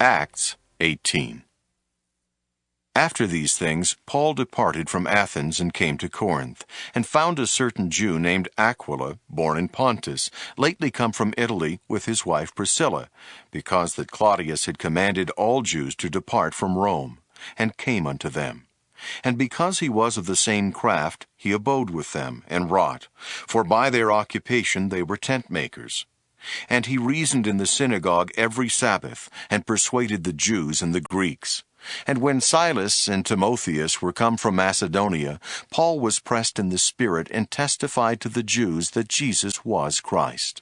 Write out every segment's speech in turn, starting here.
Acts 18. After these things, Paul departed from Athens and came to Corinth, and found a certain Jew named Aquila, born in Pontus, lately come from Italy with his wife Priscilla, because that Claudius had commanded all Jews to depart from Rome, and came unto them. And because he was of the same craft, he abode with them, and wrought, for by their occupation they were tent makers. And he reasoned in the synagogue every Sabbath, and persuaded the Jews and the Greeks. And when Silas and Timotheus were come from Macedonia, Paul was pressed in the Spirit, and testified to the Jews that Jesus was Christ.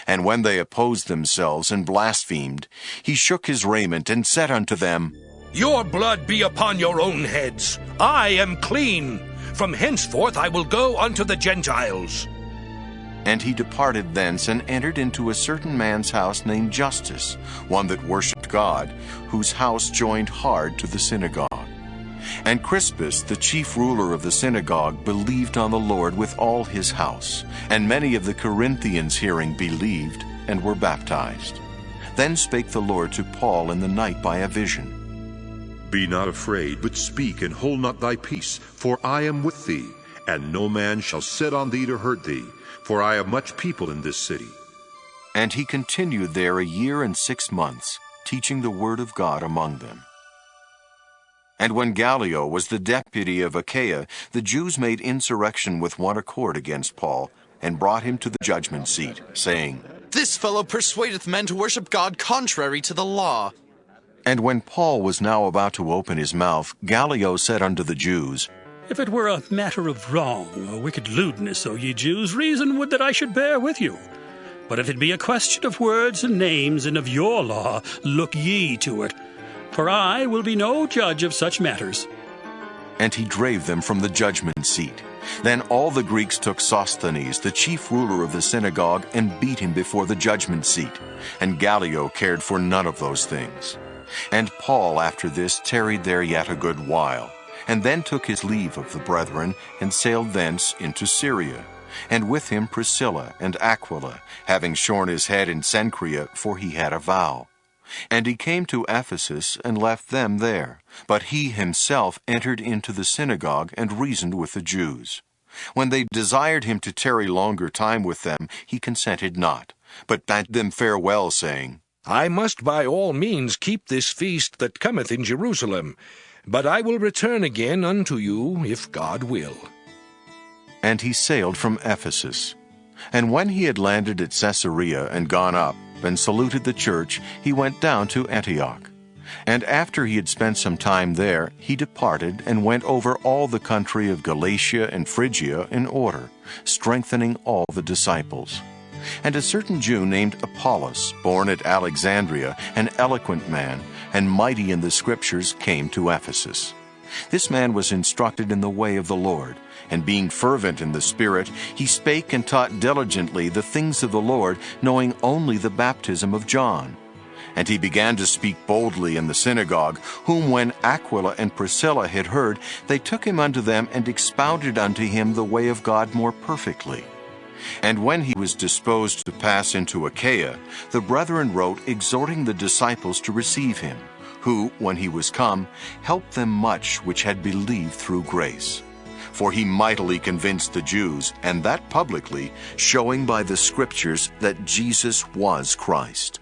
And when they opposed themselves and blasphemed, he shook his raiment, and said unto them, Your blood be upon your own heads. I am clean. From henceforth I will go unto the Gentiles. And he departed thence, and entered into a certain man's house named Justus, one that worshipped God, whose house joined hard to the synagogue. And Crispus, the chief ruler of the synagogue, believed on the Lord with all his house. And many of the Corinthians hearing believed, and were baptized. Then spake the Lord to Paul in the night by a vision. Be not afraid, but speak, and hold not thy peace, for I am with thee, and no man shall sit on thee to hurt thee, for I have much people in this city. And he continued there 1 year and 6 months, teaching the word of God among them. And when Gallio was the deputy of Achaia, the Jews made insurrection with one accord against Paul, and brought him to the judgment seat, saying, This fellow persuadeth men to worship God contrary to the law. And when Paul was now about to open his mouth, Gallio said unto the Jews, If it were a matter of wrong or wicked lewdness, O ye Jews, reason would that I should bear with you. But if it be a question of words and names and of your law, look ye to it. For I will be no judge of such matters. And he drave them from the judgment seat. Then all the Greeks took Sosthenes, the chief ruler of the synagogue, and beat him before the judgment seat. And Gallio cared for none of those things. And Paul after this tarried there yet a good while, and then took his leave of the brethren, and sailed thence into Syria, and with him Priscilla and Aquila, having shorn his head in Cenchrea, for he had a vow. And he came to Ephesus, and left them there, but he himself entered into the synagogue, and reasoned with the Jews. When they desired him to tarry longer time with them, he consented not, but bade them farewell, saying, I must by all means keep this feast that cometh in Jerusalem, but I will return again unto you, if God will. And he sailed from Ephesus. And when he had landed at Caesarea, and gone up, and saluted the church, he went down to Antioch. And after he had spent some time there, he departed, and went over all the country of Galatia and Phrygia in order, strengthening all the disciples. And a certain Jew named Apollos, born at Alexandria, an eloquent man, and mighty in the Scriptures, came to Ephesus. This man was instructed in the way of the Lord, and being fervent in the Spirit, he spake and taught diligently the things of the Lord, knowing only the baptism of John. And he began to speak boldly in the synagogue, whom when Aquila and Priscilla had heard, they took him unto them, and expounded unto him the way of God more perfectly. And when he was disposed to pass into Achaia, the brethren wrote, exhorting the disciples to receive him, who, when he was come, helped them much which had believed through grace. For he mightily convinced the Jews, and that publicly, showing by the Scriptures that Jesus was Christ.